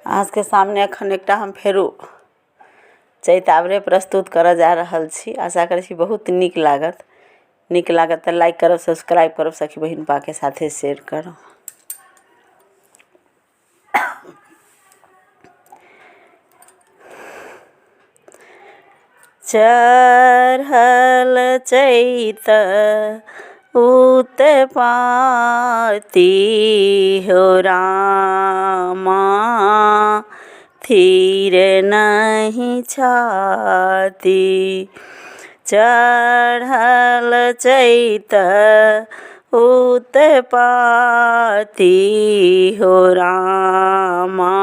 आज के सामने अखन एकटा हम फेरो चैतावरे प्रस्तुत करऽ जा रहल छी। आशा करै छी बहुत नीक लागत तऽ लाइक करब, सब्सक्राइब करब, सखी बहिन पा के साथे शेयर करब। चढ़ल चैत उत्पत्ति हो रामा, थीर नहीं छाती। चढ़ल चैत उत्पत्ति हो रामा,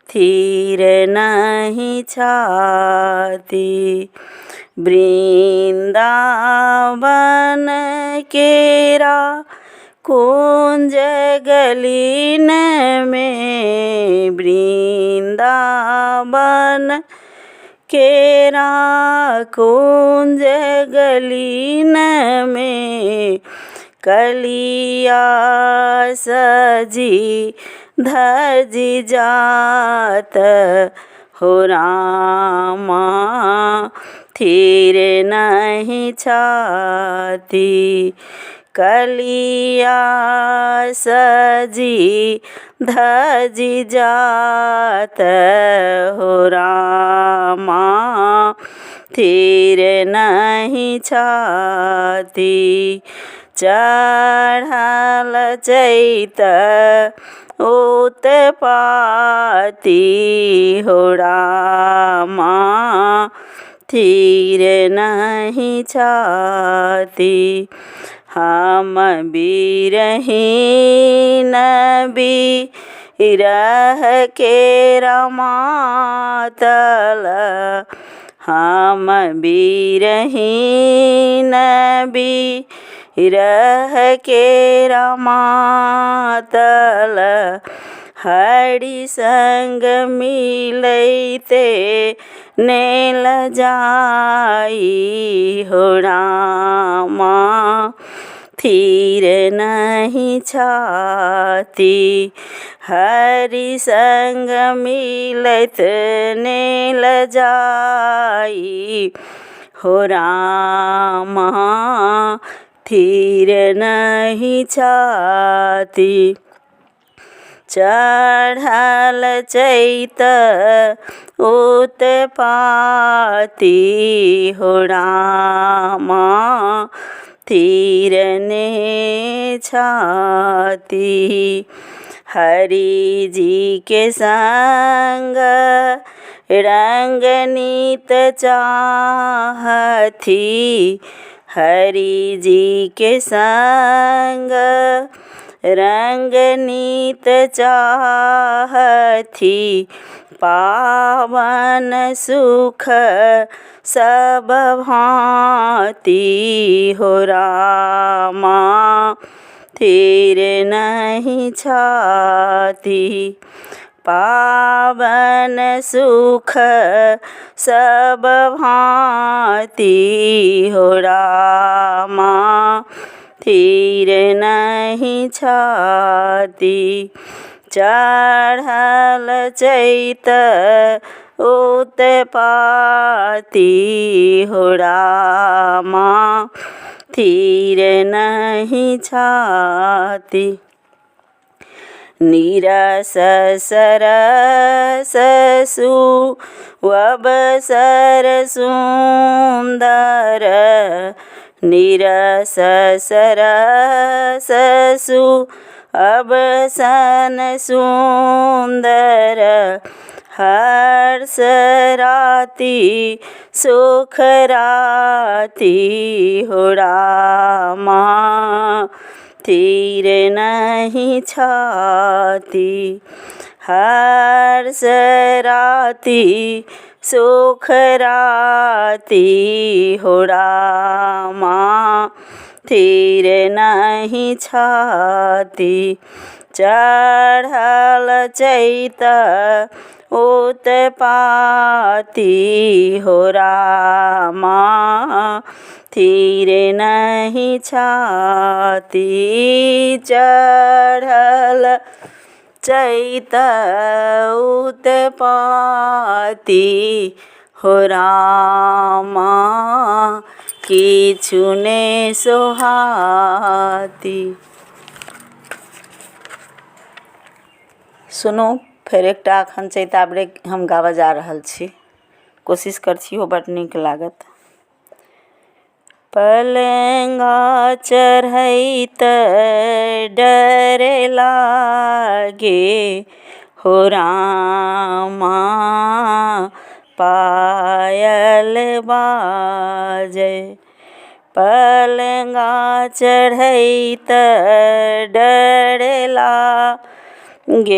थीर नहीं छाती। वृंदावन केरा कुंज गलीन में, वृंदावन केरा कुंज गलीन में, कलिया सजी धजी जात हो रामा, थीर नहीं छाती। कलिया सजी धजी जात हो रामा, थीर नहीं छाती। चढ़ल चैत उत्पत्ति हो रामा, थीर नहीं छाती। हम बिरहीन बिरह के रमातल, हम बिरहीन बिरह के रमातल, हरि संग मिलैते नेल जाई हो रामा, थीर नहीं छाती। हरि संग मिलत नेल जाई हो रामा, थीर नहीं छाती। चढ़ल चैत उत्पत्ति हो रामा, थीर ने छाती। हरि जी के संग रंग नीत चाहती, हरि जी के संग रंग नीत चाहती। पावन सुख सब भांति हो रामा, थीर नहीं छाती। पावन सुख सब भांति हो रामा, थीर नहीं छाती। चढ़ल चैत उत्पत्ति हो रामा, थीर नहीं छाती। नीरस सरस सुअवसर सुंदर, नीरस सरस सुअवसन सुंदर, हर्ष राति सुख राति हो रामा, थीर नहीं छाती। हर्ष राति सुख राति हो रामा, थीर नहीं छाती। चढ़ल चैत उत्पत्ति हो रामा, थीर नहीं छाती। चढ़ल चैत उत्पत्ति हो रामा किछु ने सोहाती। सुनो फिर एकटा अखन चैतावरे हम गावा जा रहल छी, कोशिश कर छी हो बड़ नीक लागत। पलंगा चढ़ैत डर लागे हो रामा पायल बाजे। पलंगा चढ़ैत डर लागे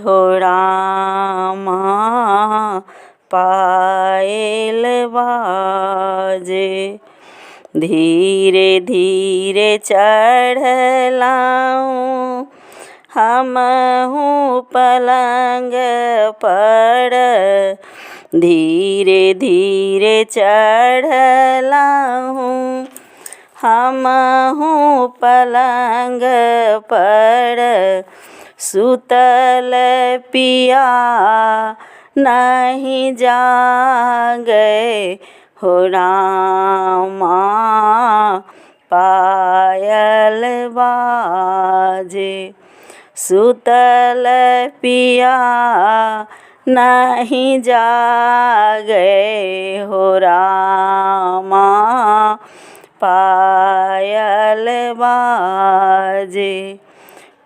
हो रामा पायल बाजे। धीरे धीरे चढ़लाऊं हमहूँ पलंग पर, धीरे धीरे चढ़लाऊं हमहूँ पलंग पर। सुतल पिया नहीं जागे हो रामा पायल बाजे। सुतल पिया नहीं जागे हो रामा पायल बाजे।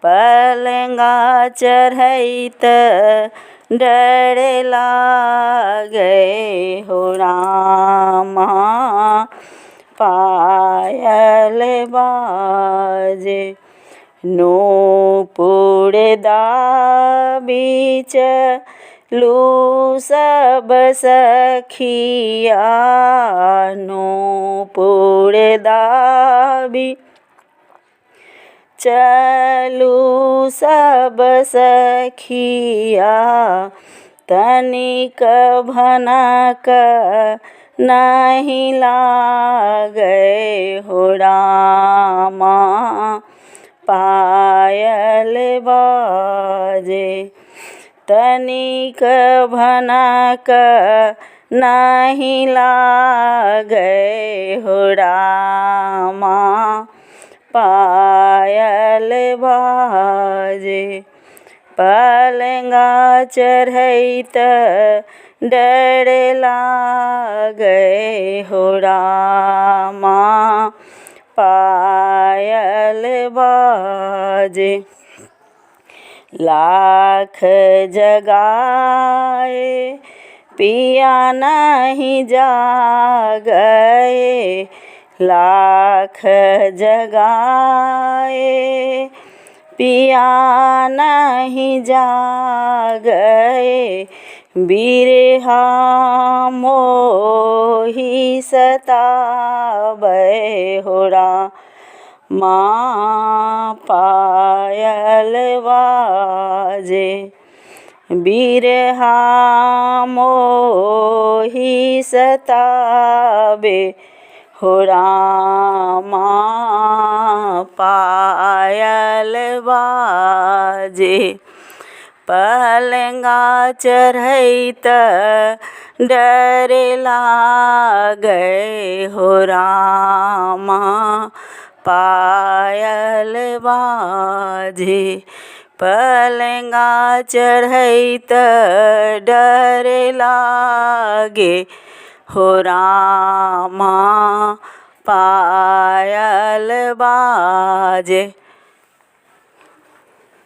पलंगा चढ़ैत डर लागे हो रामा पायल बाजे। नूपुर दाबी चलू सब सखिया, नूपुर दाबी चलू सब सखिया। तनिक भनक नहीं लागे हो रामा पायल बाजे। तनिक भनक नहीं लागे हो रामा पायल बाजे। पलंगा चढ़ैत डर लागे हो रामा पायल बाजे। लाख जगाए पिया नहीं जागे, लाख जगाए पिया नहीं जागे। बिरहा मोहि सतावे हो रामा पायल बाजे। बिरहा मोहि सतावे हो रामा पायल बाजे। पलंगा चढ़ैत डर लागे हो रामा पायल बाजे। पलंगा चढ़ैत डर लागे हो रामा पायल बाजे।